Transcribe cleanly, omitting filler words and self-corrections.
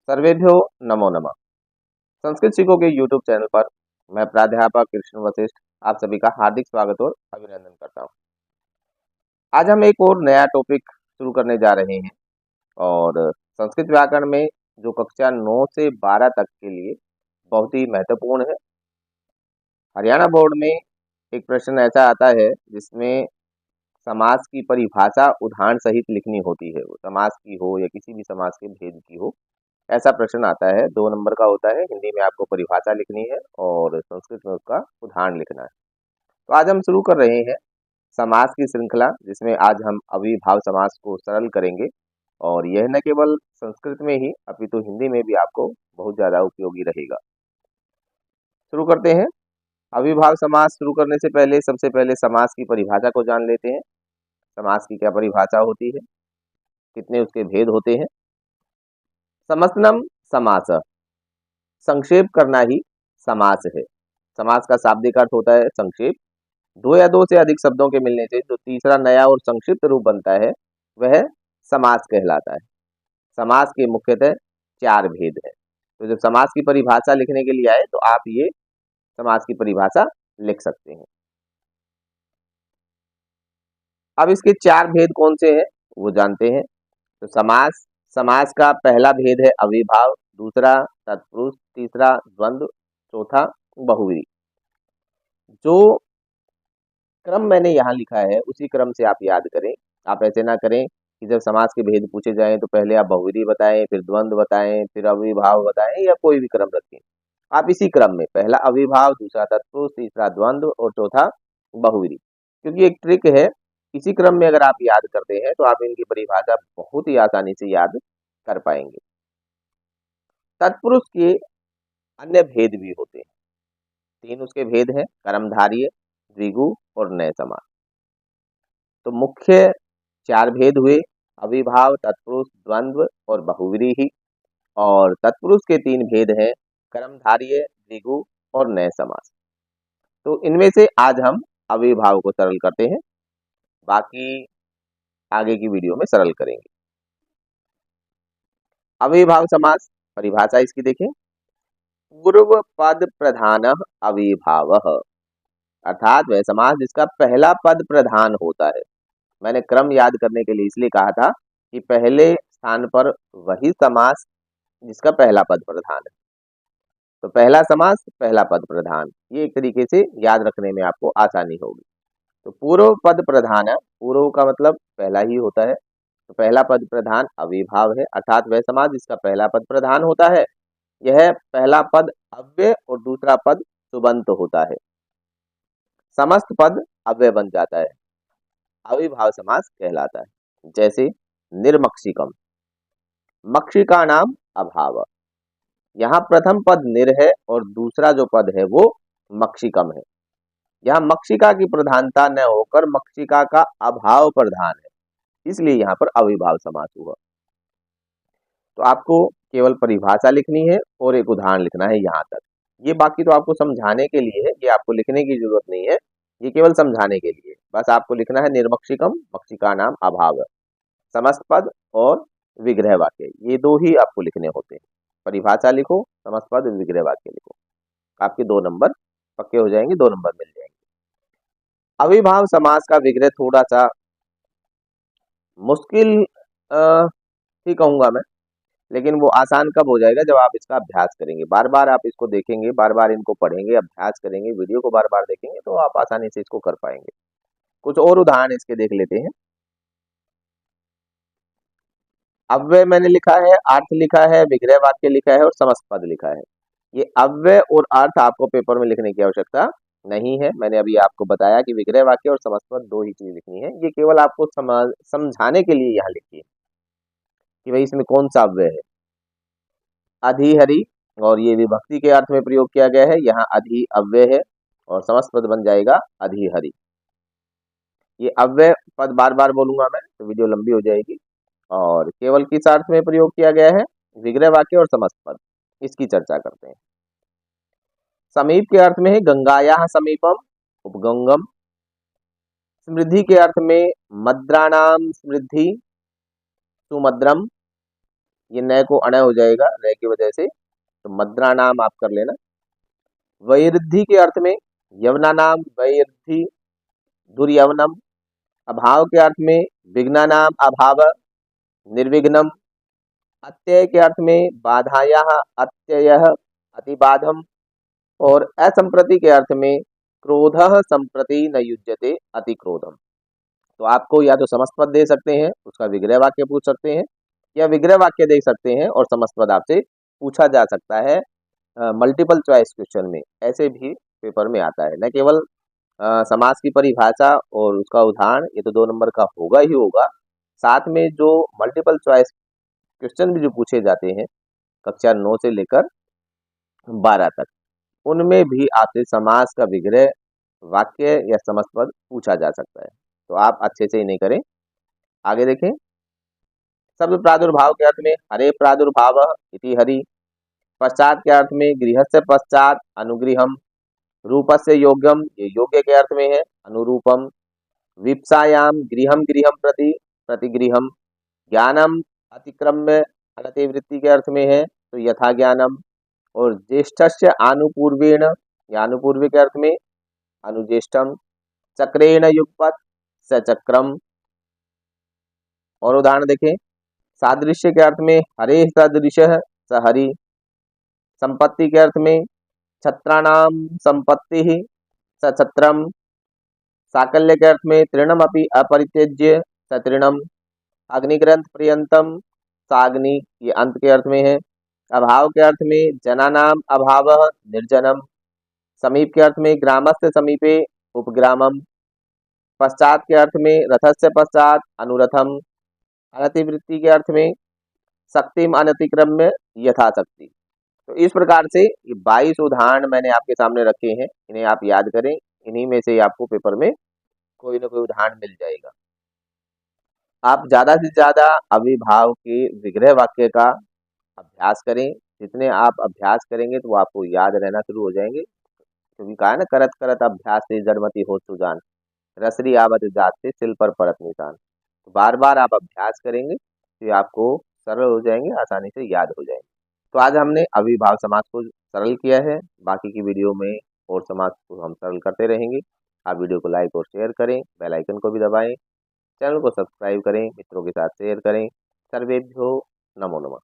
सर्वेभ्यो नमो नमः। संस्कृत सीखो के YouTube चैनल पर मैं प्राध्यापक कृष्ण वशिष्ठ आप सभी का हार्दिक स्वागत और अभिनंदन करता हूं। आज हम एक और नया टॉपिक शुरू करने जा रहे हैं और संस्कृत व्याकरण में जो कक्षा 9 से 12 तक के लिए बहुत ही महत्वपूर्ण है। हरियाणा बोर्ड में एक प्रश्न ऐसा आता है जिसमें समास की परिभाषा उदाहरण सहित लिखनी होती है, वो समास की हो या किसी भी समास के भेद की हो, ऐसा प्रश्न आता है। 2 नंबर का होता है। हिंदी में आपको परिभाषा लिखनी है और संस्कृत में उसका उदाहरण लिखना है। तो आज हम शुरू कर रहे हैं समास की श्रृंखला, जिसमें आज हम अविभाव समास को सरल करेंगे और यह न केवल संस्कृत में ही अपितु हिंदी में भी आपको बहुत ज्यादा उपयोगी रहेगा। शुरू करते हैं। अविभाव समास शुरू करने से पहले सबसे पहले समास की परिभाषा को जान लेते हैं। समास की क्या परिभाषा होती है, कितने उसके भेद होते हैं। समस्तनम समास, संक्षेप करना ही समास है। समास का शाब्दिक अर्थ होता है संक्षेप। दो या दो से अधिक शब्दों के मिलने से जो तीसरा नया और संक्षिप्त रूप बनता है वह समास कहलाता है। समास के मुख्यतः 4 भेद है। तो जब समास की परिभाषा लिखने के लिए आए तो आप ये समास की परिभाषा लिख सकते हैं। अब इसके 4 भेद कौन से हैं वो जानते हैं। तो समास समास का पहला भेद है अविभाव, दूसरा तत्पुरुष, तीसरा द्वंद्व, चौथा बहुव्रीहि। जो क्रम मैंने यहाँ लिखा है उसी क्रम से आप याद करें। आप ऐसे ना करें कि जब समास के भेद पूछे जाएं तो पहले आप बहुव्रीहि बताएं, फिर द्वंद्व बताएं, फिर अविभाव बताएं, या कोई भी क्रम रखें। आप इसी क्रम में पहला अविभाव, दूसरा तत्पुरुष, तीसरा द्वंद्व और चौथा बहुव्रीहि। क्योंकि एक ट्रिक है, इसी क्रम में अगर आप याद करते हैं तो आप इनकी परिभाषा बहुत ही आसानी से याद कर पाएंगे। तत्पुरुष के अन्य भेद भी होते हैं। 3 उसके भेद हैं, कर्मधारय, द्विगु और नय समास। तो मुख्य 4 भेद हुए अविभाव, तत्पुरुष, द्वंद्व और बहुव्रीहि। और तत्पुरुष के 3 भेद हैं कर्मधारय, द्विगु और नय समास। तो इनमें से आज हम अविभाव को सरल करते हैं, बाकी आगे की वीडियो में सरल करेंगे। अविभाव समास परिभाषा इसकी देखें। पूर्व पद प्रधान अविभाव, अर्थात वह समास जिसका पहला पद प्रधान होता है। मैंने क्रम याद करने के लिए इसलिए कहा था कि पहले स्थान पर वही समास जिसका पहला पद प्रधान है। तो पहला समास पहला पद प्रधान, ये एक तरीके से याद रखने में आपको आसानी होगी। तो पूर्व पद प्रधान, पूर्व का मतलब पहला ही होता है, तो पहला पद प्रधान अविभाव है, अर्थात वह समास जिसका पहला पद प्रधान होता है। यह पहला पद अव्यय और दूसरा पद सुबंत होता है। समस्त पद अव्यय बन जाता है, अविभाव समास कहलाता है। जैसे निर्मक्षिकम, मक्षिका नाम अभाव। यहाँ प्रथम पद निर है और दूसरा जो पद है वो मक्षिकम है। यहाँ मक्षिका की प्रधानता न होकर मक्षिका का अभाव प्रधान है, इसलिए यहाँ पर अविभाव समास हुआ। तो आपको केवल परिभाषा लिखनी है और एक उदाहरण लिखना है यहाँ तक। ये बाकी तो आपको समझाने के लिए है, ये आपको लिखने की जरूरत नहीं है, ये केवल समझाने के लिए। बस आपको लिखना है निर्मक्षिकम, मक्षिका नाम अभाव, समस्त पद और विग्रह वाक्य, ये 2 ही आपको लिखने होते हैं। परिभाषा लिखो, समस्त पद, विग्रह वाक्य लिखो, आपके 2 नंबर पक्के हो जाएंगे, 2 नंबर मिल जाएंगे। अविभाव समास का विग्रह थोड़ा सा मुश्किल ही कहूंगा मैं, लेकिन वो आसान कब हो जाएगा, जब आप इसका अभ्यास करेंगे। बार बार आप इसको देखेंगे, बार बार इनको पढ़ेंगे, अभ्यास करेंगे, वीडियो को बार बार देखेंगे तो आप आसानी से इसको कर पाएंगे। कुछ और उदाहरण इसके देख लेते हैं। अव्यय मैंने लिखा है, अर्थ लिखा है, विग्रह वाक्य लिखा है और समस्त पद लिखा है। ये अव्यय और अर्थ आपको पेपर में लिखने की आवश्यकता नहीं है। मैंने अभी आपको बताया कि विग्रह वाक्य और समस्त पद 2 ही चीज लिखनी है। ये केवल आपको समझाने के लिए यहाँ लिखी है कि भाई इसमें कौन सा अव्यय है। अधिहरि, और ये विभक्ति के अर्थ में प्रयोग किया गया है, यहाँ अधि अव्यय है और समस्त पद बन जाएगा अधिहरि। ये अव्यय पद बार बार बोलूंगा मैं तो वीडियो लंबी हो जाएगी। और केवल किस अर्थ में प्रयोग किया गया है, विग्रह वाक्य और समस्त पद, इसकी चर्चा करते हैं। समीप के अर्थ में है गंगाया समीपम, उपगंगम। समृद्धि के अर्थ में मद्राणाम समृद्धि, सुमद्रम। ये नय को अणय हो जाएगा नय की वजह से, तो मद्रा नाम आप कर लेना। वैरुद्धि के अर्थ में यवना नाम वैरुद्धि दुर्यवनम। अभाव के अर्थ में विघ्ना नाम अभाव निर्विघ्नम। अत्यय के अर्थ में बाधाया अत्यय अतिबाधम। और असंप्रति के अर्थ में क्रोध संप्रति न युज्यते अति क्रोधम। तो आपको या तो समस्त पद दे सकते हैं, उसका विग्रह वाक्य पूछ सकते हैं, या विग्रह वाक्य दे सकते हैं और समस्त पद आपसे पूछा जा सकता है मल्टीपल चॉइस क्वेश्चन में। ऐसे भी पेपर में आता है, न केवल समास की परिभाषा और उसका उदाहरण, ये तो 2 नंबर का होगा ही होगा, साथ में जो मल्टीपल चॉइस क्वेश्चन भी जो पूछे जाते हैं कक्षा 9 से लेकर 12 तक, उनमें भी आपसे समास का विग्रह वाक्य या समस्त पद पूछा जा सकता है। तो आप अच्छे से इन्हें करें। आगे देखें, शब्द प्रादुर्भाव के अर्थ में हरे प्रादुर्भाव इति हरि। पश्चात के अर्थ में गृहस्य पश्चात अनुगृहम। रूपस्य योग्यम, ये योग्य के अर्थ में है, अनुरूपम। विप्सायाम गृहम गृहम प्रति प्रतिगृहम। ज्ञानम अतिक्रम्य अनतिवृत्ति के अर्थ में है, तो यथा ज्ञानम। और ज्येष्ठस्य आनुपूर्वेण, या आनुपूर्व के अर्थ में अनुज्येष्ठम। चक्रेण युगपत सचक्रम। और उदाहरण देखें, सादृश्य के अर्थ में हरे सदृश सहरी। संपत्ति के अर्थ में छत्राणाम संपत्ति सछत्रम। साकल्य के अर्थ में तृणम अपि अपरित्यज्य सतृणम। अग्निग्रंथ पर्यंतम साग्नि, ये अंत के अर्थ में है। अभाव के अर्थ में जनानाम अभाव निर्जनम। समीप के अर्थ में ग्रामस्य समीपे उपग्रामम। पश्चात के अर्थ में रथस्य पश्चात अनुरथम। अनतिवृत्ति के अर्थ में शक्तिम अनतिक्रम्य यथाशक्ति। तो इस प्रकार से ये 22 उदाहरण मैंने आपके सामने रखे हैं, इन्हें आप याद करें। इन्हीं में से आपको पेपर में कोई ना कोई उदाहरण मिल जाएगा। आप ज़्यादा से ज़्यादा अविभाव के विग्रह वाक्य का अभ्यास करें। जितने आप अभ्यास करेंगे तो वो आपको याद रहना शुरू हो जाएंगे, क्योंकि कहा है ना, करत करत अभ्यास से जड़मति हो सुजान, रसरी आवत जात से सिल पर परत निशान। तो बार बार आप अभ्यास करेंगे तो ये आपको सरल हो जाएंगे, आसानी से याद हो जाएंगे। तो आज हमने अविभाव समास को सरल किया है। बाकी की वीडियो में और समास को हम सरल करते रहेंगे। आप वीडियो को लाइक और शेयर करें, बेल आइकन को भी दबाएं, चैनल को सब्सक्राइब करें, मित्रों के साथ शेयर करें। सर्वेभ्यो नमो नमः।